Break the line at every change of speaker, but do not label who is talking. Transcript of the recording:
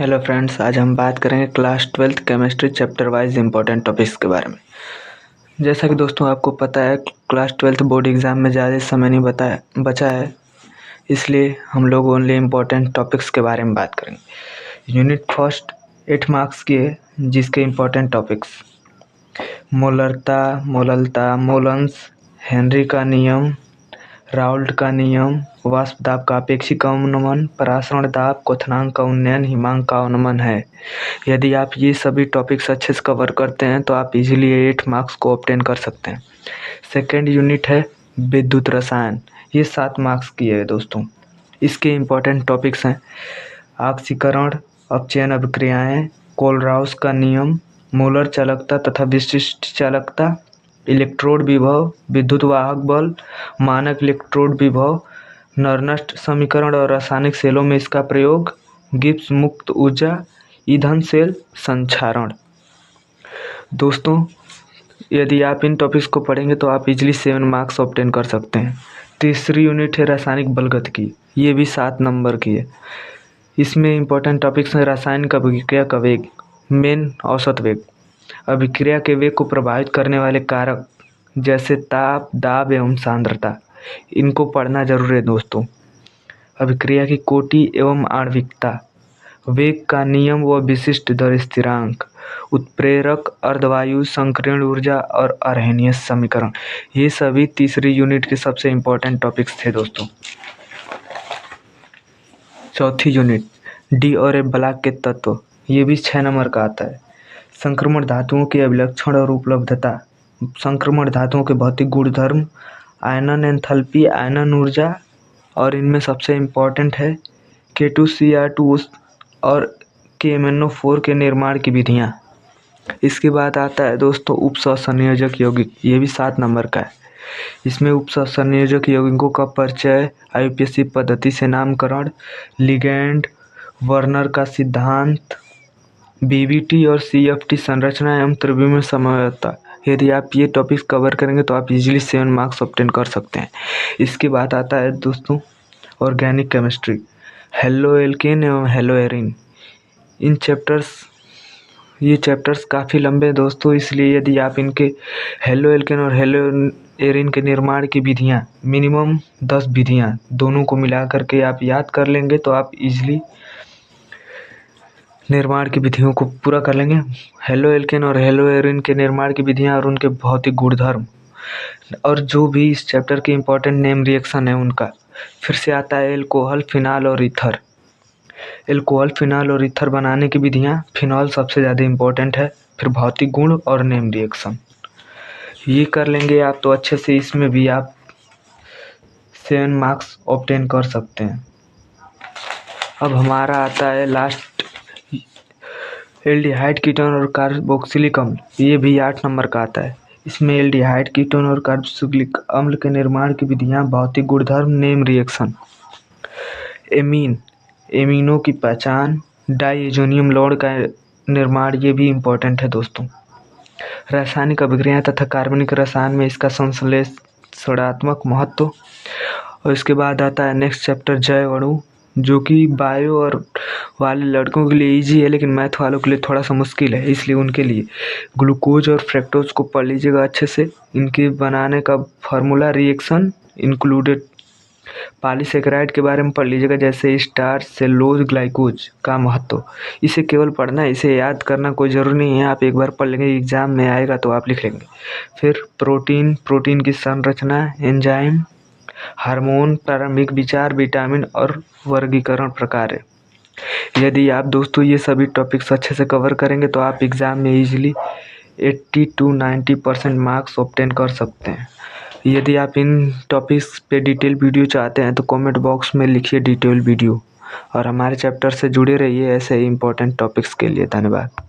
Hello friends, आज हम बात करेंगे class 12th chemistry chapter wise important topics के बारे में। जैसा कि दोस्तों आपको पता है, क्लास 12th बोर्ड एग्ज़ाम में ज़्यादा समय नहीं बचा है, इसलिए हम लोग ओनली इम्पोर्टेंट टॉपिक्स के बारे में बात करेंगे। यूनिट फर्स्ट 8 मार्क्स की है, जिसके इम्पोर्टेंट टॉपिक्स मोलरता, मोललता, मोलन्स, हेनरी का नियम, राउल्ट का नियम, वाष्प दाब का अपेक्षिक अवनमन, परासरण दाब, क्वथनांक का उन्नयन, हिमांक का अवनमन है। यदि आप ये सभी टॉपिक्स अच्छे से कवर करते हैं तो आप इजीली 8 मार्क्स को ऑब्टेन कर सकते हैं। सेकेंड यूनिट है विद्युत रसायन, ये 7 मार्क्स की है दोस्तों। इसके इम्पोर्टेंट टॉपिक्स हैं ऑक्सीकरण, अपचयन अभिक्रियाएँ, कोलराउस का नियम, मोलर चालकता तथा विशिष्ट चालकता, इलेक्ट्रोड विभव, विद्युत वाहक बल, मानक इलेक्ट्रोड विभव, नर्नस्ट समीकरण और रासायनिक सेलों में इसका प्रयोग, गिब्स मुक्त ऊर्जा, ईंधन सेल संक्षारण। दोस्तों, यदि आप इन टॉपिक्स को पढ़ेंगे तो आप इजीली 7 मार्क्स ऑब्टेन कर सकते हैं। तीसरी यूनिट है रासायनिक बलगतिकी, ये भी 7 नंबर की है। इसमें इम्पोर्टेंट टॉपिक्स हैं रासायनिक अभिक्रिया का वेग, मेन औसत वेग, अभिक्रिया के वेग को प्रभावित करने वाले कारक जैसे ताप, दाब एवं सांद्रता, इनको पढ़ना जरूर है दोस्तों। अभिक्रिया की कोटि एवं आणविकता, वेग का नियम व विशिष्ट दर स्थिरांक, उत्प्रेरक, अर्धवायु, संकीर्ण ऊर्जा और अरहेनियस समीकरण, ये सभी तीसरी यूनिट के सबसे इम्पोर्टेंट टॉपिक्स थे दोस्तों। चौथी यूनिट डी और एफ ब्लॉक के तत्व, ये भी 6 नंबर का आता है। संक्रमण धातुओं के अभिलक्षण और उपलब्धता, संक्रमण धातुओं के भौतिक गुणधर्म, आयनन एंथैल्पी, आयनन ऊर्जा, और इनमें सबसे इम्पोर्टेंट है K2Cr2 और KMnO4 के निर्माण की विधियाँ। इसके बाद आता है दोस्तों उपसंयोजक यौगिक, ये भी 7 नंबर का है। इसमें उपसंयोजक यौगिकों का परिचय, IUPAC पद्धति से नामकरण, लिगैंड, वर्नर का सिद्धांत, BBT और CFT संरचना एवं त्रिविमीय समन्वयता। यदि आप ये टॉपिक्स कवर करेंगे तो आप इजीली 7 मार्क्स ऑब्टेन कर सकते हैं। इसके बाद आता है दोस्तों ऑर्गेनिक केमिस्ट्री, हेलो एल्केन एवं हेलो एरिन। ये चैप्टर्स काफ़ी लंबे हैं दोस्तों, इसलिए यदि आप इनके हेलो एल्केन और हेलो एरिन के निर्माण की विधियाँ, मिनिमम 10 विधियाँ दोनों को मिला करके आप याद कर लेंगे तो आप इजीली निर्माण की विधियों को पूरा कर लेंगे। हेलो एल्केन और हेलो एरिन के निर्माण की विधियाँ और उनके भौतिक गुणधर्म, और जो भी इस चैप्टर के इम्पोर्टेंट नेम रिएक्शन है उनका। फिर से आता है एल्कोहल, फिनाल और ईथर। एल्कोहल, फिनाल और ईथर बनाने की विधियाँ, फिनॉल सबसे ज़्यादा इम्पोर्टेंट है, फिर भौतिक गुण और नेम रिएक्शन। ये कर लेंगे आप तो अच्छे से इसमें भी आप 7 मार्क्स ऑब्टेन कर सकते हैं। अब हमारा आता है लास्ट एल्डिहाइड कीटोन और कार्बोक्सिलिक अम्ल, ये भी 8 नंबर का आता है। इसमें एल्डिहाइड कीटोन और कार्बोक्सिलिक अम्ल के निर्माण की विधियाँ, भौतिक गुणधर्म, नेम रिएक्शन। एमीनों की पहचान, डाइएजोनियम लौड़ का निर्माण, ये भी इम्पोर्टेंट है दोस्तों। रासायनिक अभिक्रिया तथा कार्बनिक रसायन में इसका संश्लेषणात्मक महत्व। और इसके बाद आता है नेक्स्ट चैप्टर जैव अणु, जो कि बायो और वाले लड़कों के लिए इजी है, लेकिन मैथ वालों के लिए थोड़ा सा मुश्किल है, इसलिए उनके लिए ग्लूकोज और फ्रक्टोज को पढ़ लीजिएगा अच्छे से। इनके बनाने का फार्मूला, रिएक्शन इंक्लूडेड, पॉलीसेकेराइड के बारे में पढ़ लीजिएगा, जैसे स्टार्च, सेलुलोज, ग्लाइकोज का महत्व। इसे केवल पढ़ना है, इसे याद करना कोई ज़रूरी नहीं है, आप एक बार पढ़ लेंगे, एग्जाम में आएगा तो आप लिख लेंगे। फिर प्रोटीन की संरचना, एंजाइम, हार्मोन, प्रारंभिक विचार, विटामिन और वर्गीकरण प्रकार है। यदि आप दोस्तों ये सभी टॉपिक्स अच्छे से कवर करेंगे तो आप एग्ज़ाम में इजीली 80 to 90% मार्क्स ऑब्टेन कर सकते हैं। यदि आप इन टॉपिक्स पे डिटेल वीडियो चाहते हैं तो कमेंट बॉक्स में लिखिए डिटेल वीडियो, और हमारे चैप्टर से जुड़े रहिए ऐसे ही इंपॉर्टेंट टॉपिक्स के लिए। धन्यवाद।